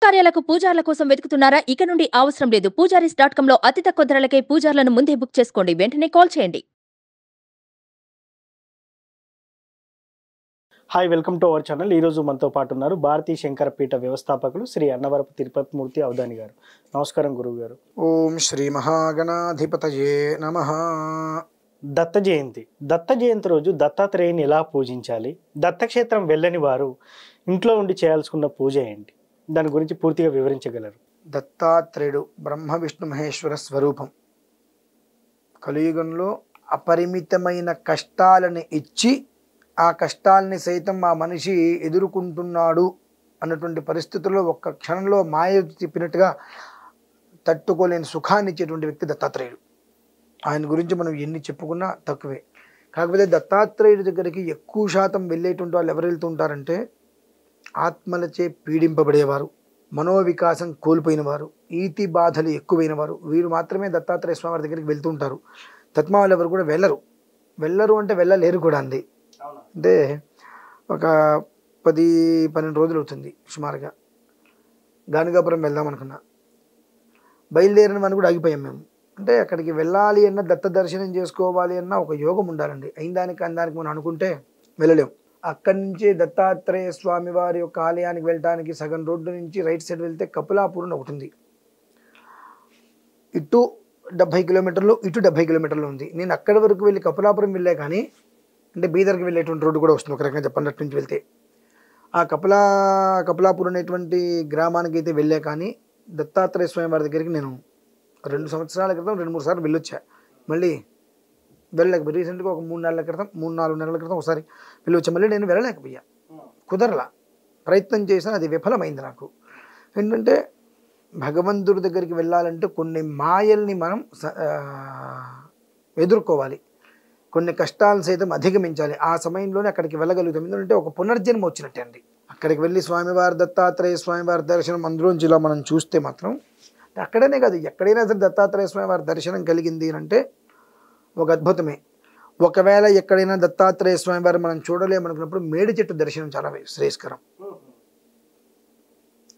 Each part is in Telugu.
శుభకార్యాలకు పూజార్ల కోసం వెతుకుతున్నారా? ఇక నుండి అవసరం లేదు. పూజారీస్.com లో అతి తక్కువ ధరలకే పూజార్లను ముందే బుక్ చేసుకోండి. వెంటనే కాల్ చేయండి. Hi, welcome to our channel. ఈరోజు మనతో పాటు ఉన్నారు భారతీయ శంకరపీఠ వ్యవస్థాపకులు శ్రీ అన్నవరపు తిరుపతి మూర్తి అవధాని గారు. నమస్కారం గురువు గారు. ఓం శ్రీ మహాగణాధిపతయే నమః. దత్త జయంతి. దత్త జయంతి రోజు దత్తాత్రేయుని ఎలా పూజించాలి? దత్తక్షేత్రం వెళ్ళని వారు ఇంట్లో ఉండి చేయాల్సుకున్న పూజ ఏంటి? దాని గురించి పూర్తిగా వివరించగలరు? దత్తాత్రేయుడు బ్రహ్మ విష్ణు మహేశ్వర స్వరూపం. కలియుగంలో అపరిమితమైన కష్టాలను ఇచ్చి ఆ కష్టాలని సైతం ఆ మనిషి ఎదుర్కొంటున్నాడు అన్నటువంటి పరిస్థితుల్లో ఒక్క క్షణంలో మాయ తిప్పినట్టుగా తట్టుకోలేని సుఖాన్ని ఇచ్చేటువంటి వ్యక్తి దత్తాత్రేయుడు. ఆయన గురించి మనం ఎన్ని చెప్పుకున్నా తక్కువే. కాకపోతే దత్తాత్రేయుడి దగ్గరికి ఎక్కువ శాతం వెళ్ళేటువంటి వాళ్ళు ఎవరు వెళ్తూ ఉంటారంటే ఆత్మలచే పీడింపబడేవారు, మనోవికాసం కోల్పోయిన వారు, ఈతి బాధలు ఎక్కువైన వారు, వీరు మాత్రమే దత్తాత్రేయ స్వామి వారి దగ్గరికి వెళ్తూ ఉంటారు. తత్మా వాళ్ళు ఎవరు కూడా వెళ్ళరు అంటే వెళ్ళలేరు కూడా అంది. అంటే ఒక 10-12 రోజులు అవుతుంది సుమారుగా. గాణగాపురం వెళ్దాం అనుకున్నా, బయలుదేరిన వాడిని కూడా ఆగిపోయాం మేము. అంటే అక్కడికి వెళ్ళాలి అన్న, దత్త దర్శనం చేసుకోవాలి అన్న ఒక యోగం ఉండాలండి. అయిందానికి అందానికి మనం అనుకుంటే వెళ్ళలేం. అక్కడి నుంచి దత్తాత్రేయ స్వామి వారి యొక్క ఆలయానికి వెళ్ళడానికి సగం రోడ్డు నుంచి రైట్ సైడ్ వెళ్తే కపిలాపూర్ ఒకటి ఉంది. ఇటు 70 కిలోమీటర్లు, ఇటు 70 కిలోమీటర్లు ఉంది. నేను అక్కడి వరకు వెళ్ళి కపిలాపురం వెళ్ళే, కానీ అంటే బీదర్కి వెళ్ళేటువంటి రోడ్డు కూడా వస్తుంది ఒక రకంగా చెప్పన్నట్టు నుంచి వెళ్తే. ఆ కపిలాపూర్ అనేటువంటి గ్రామానికి అయితే వెళ్ళే, కానీ దత్తాత్రేయ స్వామి వారి దగ్గరికి నేను 2 సంవత్సరాల క్రితం 2-3 సార్లు వెళ్ళొచ్చా. మళ్ళీ వెళ్ళలేకపోయి. రీసెంట్గా ఒక 3-4 నెలల క్రితం ఒకసారి వెళ్ళొచ్చా. మళ్ళీ నేను వెళ్ళలేకపోయా, కుదరలా. ప్రయత్నం చేసినా అది విఫలమైంది నాకు. ఏంటంటే భగవంతుడి దగ్గరికి వెళ్ళాలంటే కొన్ని మాయల్ని మనం ఎదుర్కోవాలి, కొన్ని కష్టాలను సైతం అధిగమించాలి. ఆ సమయంలోనే అక్కడికి వెళ్ళగలుగుతాం. ఎందుకంటే ఒక పునర్జన్మ వచ్చినట్టే అండి. అక్కడికి వెళ్ళి స్వామివారి దత్తాత్రేయ స్వామివారి దర్శనం అందులోంచి ఇలా మనం చూస్తే మాత్రం, అక్కడనే కాదు ఎక్కడైనా సరే దత్తాత్రేయ స్వామివారి దర్శనం కలిగింది అంటే ఒక అద్భుతమే. ఒకవేళ ఎక్కడైనా దత్తాత్రేయ స్వామివారు మనం చూడలేమనుకున్నప్పుడు మేడి చెట్టు దర్శనం చాలా శ్రేయస్కరం.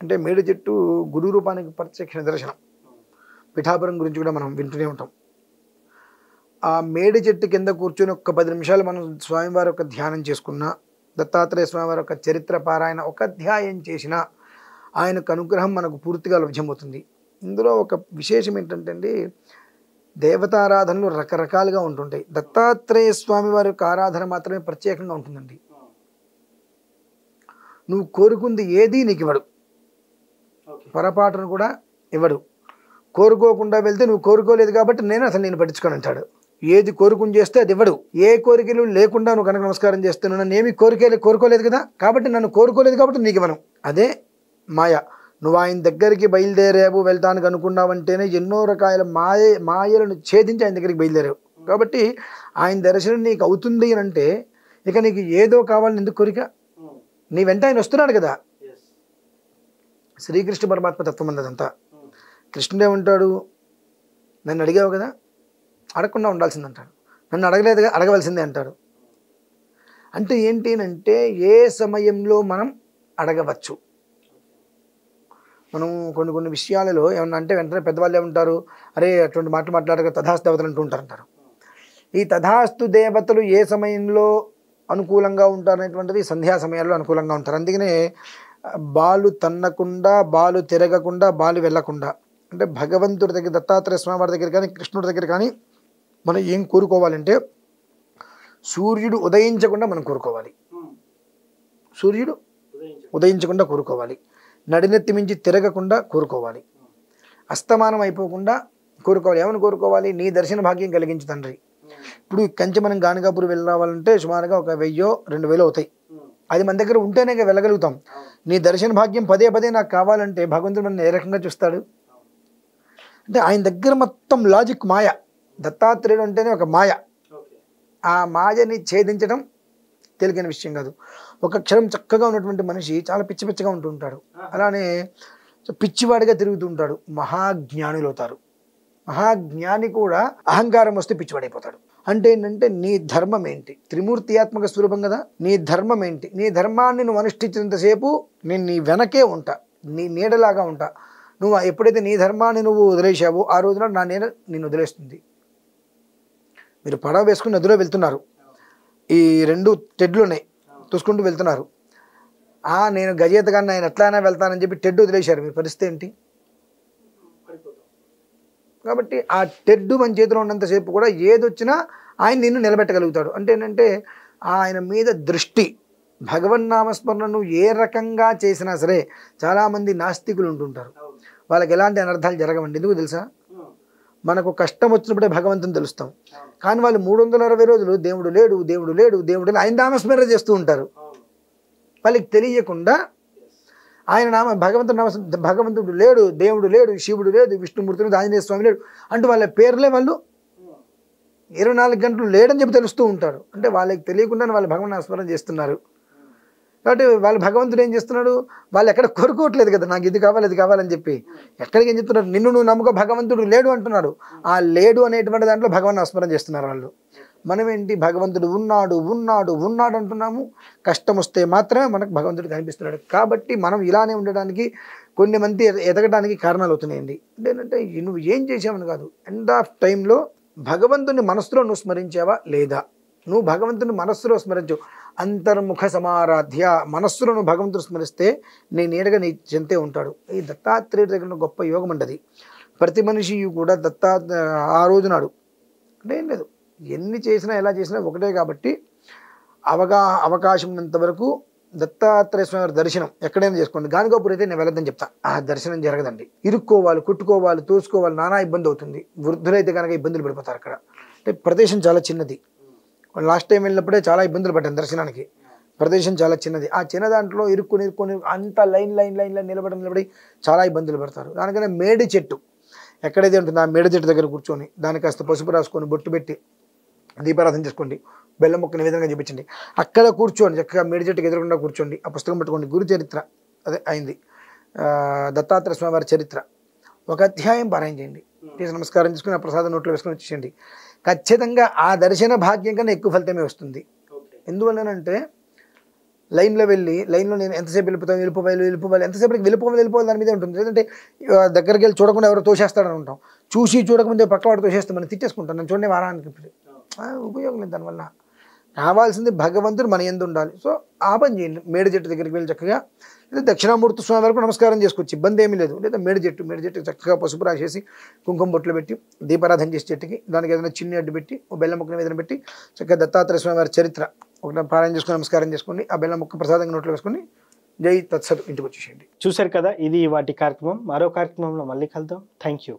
అంటే మేడి చెట్టు గురు రూపానికి ప్రత్యక్ష దర్శనం. పిఠాపురం గురించి కూడా మనం వింటూనే ఉంటాం. ఆ మేడి చెట్టు కింద కూర్చొని ఒక 10 నిమిషాలు మనం స్వామివారి యొక్క ధ్యానం చేసుకున్నా, దత్తాత్రేయ స్వామివారి యొక్క చరిత్ర పారాయణ ఒక అధ్యాయం చేసినా ఆయనకు అనుగ్రహం మనకు పూర్తిగా లభ్యమవుతుంది. ఇందులో ఒక విశేషం ఏంటంటే అండి, దేవతారాధనలు రకరకాలుగా ఉంటుంటాయి. దత్తాత్రేయ స్వామి వారి యొక్క ఆరాధన మాత్రమే ప్రత్యేకంగా ఉంటుందండి. నువ్వు కోరుకుంది ఏది నీకు ఇవ్వడు, పొరపాటును కూడా ఇవ్వడు. కోరుకోకుండా వెళ్తే నువ్వు కోరుకోలేదు కాబట్టి నేను పట్టించుకొని అంటాడు. ఏది కోరుకుని చేస్తే అది ఇవ్వడు. ఏ కోరికలు లేకుండా నువ్వు కనుక నమస్కారం చేస్తే నన్ను ఏమి కోరుకోలేదు కదా, కాబట్టి నన్ను కోరుకోలేదు కాబట్టి నీకు ఇవ్వను. అదే మాయ. నువ్వు ఆయన దగ్గరికి బయలుదేరావు, వెళ్తానికి అనుకున్నావంటేనే ఎన్నో రకాల మాయలను ఛేదించి ఆయన దగ్గరికి బయలుదేరావు. కాబట్టి ఆయన దర్శనం నీకు అవుతుంది అని అంటే ఇక నీకు ఏదో కావాలని ఎందుకు కోరిక? నీ వెంట ఆయన వస్తున్నాడు కదా. శ్రీకృష్ణ పరమాత్మ తత్వం అన్నదంతా. కృష్ణుడే ఉంటాడు, నన్ను అడిగావు కదా, అడగకుండా ఉండాల్సింది అంటాడు. నన్ను అడగలేదుగా, అడగవలసిందే అంటాడు. అంటే ఏంటి అంటే ఏ సమయంలో మనం అడగవచ్చు. మనం కొన్ని విషయాలలో ఏమన్నా అంటే వెంటనే పెద్దవాళ్ళు ఏమంటారు, అరే అటువంటి మాటలు మాట్లాడక తథాస్తు దేవతలు అంటూ ఉంటారంటారు. ఈ తథాస్తు దేవతలు ఏ సమయంలో అనుకూలంగా ఉంటారు అనేటువంటిది సంధ్యా సమయాల్లో అనుకూలంగా ఉంటారు. అందుకనే బాలు తన్నకుండా, బాలు తిరగకుండా, బాలు వెళ్ళకుండా, అంటే భగవంతుడి దగ్గర, దత్తాత్రేయ స్వామి వారి దగ్గర కానీ కృష్ణుడి దగ్గర కానీ మనం ఏం కోరుకోవాలంటే సూర్యుడు ఉదయించకుండా మనం కోరుకోవాలి. సూర్యుడు ఉదయించకుండా కోరుకోవాలి. నడినెత్తి మించి తిరగకుండా కోరుకోవాలి. అస్తమానం అయిపోకుండా కోరుకోవాలి. ఏమని కోరుకోవాలి? నీ దర్శన భాగ్యం కలిగించు తండ్రి. ఇప్పుడు కంచి మనం గాణగాపూర్ వెళ్ళి రావాలంటే సుమారుగా ఒక 1000-2000 అవుతాయి. అది మన దగ్గర ఉంటేనే వెళ్ళగలుగుతాం. నీ దర్శన భాగ్యం పదే నాకు కావాలంటే భగవంతుడు మన ఏ రకంగా చూస్తాడు అంటే ఆయన దగ్గర మొత్తం లాజిక్ మాయ. దత్తాత్రేయుడు అంటేనే ఒక మాయ. ఆ మాయని ఛేదించడం తేలికైన విషయం కాదు. ఒక క్షణం చక్కగా ఉన్నటువంటి మనిషి చాలా పిచ్చిగా ఉంటూ ఉంటాడు. అలానే పిచ్చివాడిగా తిరుగుతూ ఉంటాడు. మహాజ్ఞానులు అవుతారు. మహాజ్ఞాని కూడా అహంకారం వస్తే పిచ్చివాడైపోతాడు. అంటే ఏంటంటే నీ ధర్మం ఏంటి? త్రిమూర్తియాత్మక స్వరూపం కదా. నీ ధర్మం ఏంటి? నీ ధర్మాన్ని నువ్వు అనుష్ఠించినంతసేపు నేను నీ వెనకే ఉంటా. నీ నీడలాగా ఉంటా. నువ్వు ఎప్పుడైతే నీ ధర్మాన్ని నువ్వు వదిలేసావో ఆ రోజున నా నీడ నిన్ను వదిలేస్తుంది. మీరు పడవ వేసుకుని నదిలో వెళ్తున్నారు, ఈ 2 టెడ్లు ఉన్నాయి, చూసుకుంటూ వెళ్తున్నారు. నేను గజేతగాన్ని ఆయన ఎట్లయినా వెళ్తానని చెప్పి టెడ్ వదిలేశారు, మీ పరిస్థితి ఏంటి? కాబట్టి ఆ టెడ్ మన చేతిలో ఉన్నంతసేపు కూడా ఏదొచ్చినా ఆయన నిన్ను నిలబెట్టగలుగుతాడు. అంటే ఏంటంటే ఆయన మీద దృష్టి, భగవన్నామస్మరణను ఏ రకంగా చేసినా సరే. చాలామంది నాస్తికులు ఉంటుంటారు, వాళ్ళకి ఎలాంటి అనర్థాలు జరగవండి. ఎందుకు తెలుసా? మనకు కష్టం వచ్చినప్పుడే భగవంతుని తెలుస్తాం, కానీ వాళ్ళు 360 రోజులు దేవుడు లేడు దేవుడు లేడు దేవుడు లేడు ఆయన నామస్మరణ చేస్తూ ఉంటారు. వాళ్ళకి తెలియకుండా ఆయన భగవంతుడు లేడు, దేవుడు లేడు, శివుడు లేదు, విష్ణుమూర్తి లేదు, ఆంజనేయ స్వామి లేడు అంటూ వాళ్ళ పేర్లే వాళ్ళు 24 గంటలు లేడని చెప్పి తెలుస్తూ ఉంటారు. అంటే వాళ్ళకి తెలియకుండా వాళ్ళు భగవన్ నామస్మరణ చేస్తున్నారు. కాబట్టి వాళ్ళు భగవంతుడు ఏం చేస్తున్నాడు, వాళ్ళు ఎక్కడ కోరుకోవట్లేదు కదా నాకు ఇది కావాలి అది కావాలని చెప్పి. ఎక్కడికి ఏం చెప్తున్నారు, నిన్ను నువ్వు నమ్మక భగవంతుడు లేడు అంటున్నాడు. ఆ లేడు అనేటువంటి దాంట్లో భగవన్ నామస్మరణ చేస్తున్నారు వాళ్ళు. మనం ఏంటి, భగవంతుడు ఉన్నాడు ఉన్నాడు ఉన్నాడు అంటున్నాము, కష్టం వస్తే మాత్రమే మనకు భగవంతుడు కనిపిస్తున్నాడు. కాబట్టి మనం ఇలానే ఉండడానికి కొన్ని మంది ఎదగడానికి కారణాలు అవుతున్నాయండి. ఏంటంటే నువ్వు ఏం చేసావని కాదు, ఎండ్ ఆఫ్ టైంలో భగవంతుని మనస్సులో నువ్వు స్మరించావా లేదా? నువ్వు భగవంతుని మనస్సులో స్మరించు, అంతర్ముఖ సమారాధ్య, మనస్సులో నువ్వు భగవంతుడు స్మరిస్తే నీ నీడగా నీ చెంతే ఉంటాడు. ఈ దత్తాత్రేయుడి దగ్గర గొప్ప యోగం అంటది. ప్రతి మనిషి కూడా ఆ రోజు నాడు అంటే ఏం లేదు, ఎన్ని చేసినా ఎలా చేసినా ఒకటే. కాబట్టి అవకాశం ఉన్నంత వరకు దత్తాత్రేయ స్వామి దర్శనం ఎక్కడైనా చేసుకోండి. గానుగాపూర్ అయితే నేను వెళ్ళొద్దని చెప్తా, ఆ దర్శనం జరగదండి. ఇరుక్కోవాలి, కుట్టుకోవాలి, తోసుకోవాలి, నానా ఇబ్బంది అవుతుంది. వృద్ధులైతే కనుక ఇబ్బందులు పడిపోతారు అక్కడ. అంటే ప్రదేశం చాలా చిన్నది. లాస్ట్ టైం వెళ్ళినప్పుడే చాలా ఇబ్బందులు పడ్డాను దర్శనానికి. ప్రదేశం చాలా చిన్నది, ఆ చిన్న దాంట్లో ఇరుక్కొని అంత లైన్ నిలబడి చాలా ఇబ్బందులు పడతారు. దానికన్నా మేడి చెట్టు ఎక్కడైతే ఉంటుందో ఆ మేడి చెట్టు దగ్గర కూర్చొని దానికి కాస్త పసుపు రాసుకొని బొట్టు పెట్టి దీపారాధన చేసుకోండి, బెల్లం ముక్క నివేదనగా చూపించండి. అక్కడ కూర్చోండి, చక్కగా మేడి చెట్టుకి ఎదురకుండా కూర్చోండి, ఆ పుస్తకం పట్టుకోండి. గురు చరిత్ర అదే అయింది, దత్తాత్రేయ స్వామి వారి చరిత్ర ఒక అధ్యాయం పారాయణ చేయండి. చేసి నమస్కారం చేసుకుని ఆ ప్రసాదం నోట్లో వేసుకొని వచ్చేయండి. ఖచ్చితంగా ఆ దర్శన భాగ్యం కన్నా ఎక్కువ ఫలితమే వస్తుంది. ఎందువల్లనంటే లైన్లో వెళ్ళి లైన్లో నేను ఎంతసేపు వెళ్ళిపోవాలి ఎంతసేపటికి వెళ్ళిపోవాలి దాని మీద ఉంటుంది. లేదంటే దగ్గరికి వెళ్ళి చూడకుండా ఎవరో తోసేస్తాడని ఉంటాం, చూసి చూడకముందే పక్కవాడు తోసేస్తే మనం తిట్టేసుకుంటాం. నేను చూడండి వారానికి ఉపయోగం లేదు. దానివల్ల కావాల్సింది భగవంతుడు మన యందు ఉండాలి. సో ఆ పని చేయండి. మేడి చెట్టు దగ్గరికి వెళ్ళి చక్కగా, లేదా దక్షిణామూర్తి స్వామి వరకు నమస్కారం చేసుకోవచ్చు, ఇబ్బంది ఏమీ లేదు. లేదా మేడి చెట్టు చక్కగా పసుపు రాసేసి కుంకుమ బొట్లు పెట్టి దీపారాధన చేసి చెట్టుకి దానికి ఏదైనా చిన్న అడ్డు పెట్టి ఓ బెల్లం ముక్కను ఏదైనా పెట్టి చక్కగా దత్తాత్రేయ స్వామి వారి చరిత్ర ఒకటి పారాయణ చేసుకుని నమస్కారం చేసుకోండి. ఆ బెల్లం ముక్క ప్రసాదంగా నోట్లో వేసుకొని జై తత్సత్ ఇంటికి వచ్చేసేయండి. చూశారు కదా, ఇది వాటి కార్యక్రమం. మరో కార్యక్రమంలో మళ్ళీ కలుద్దాం. Thank you.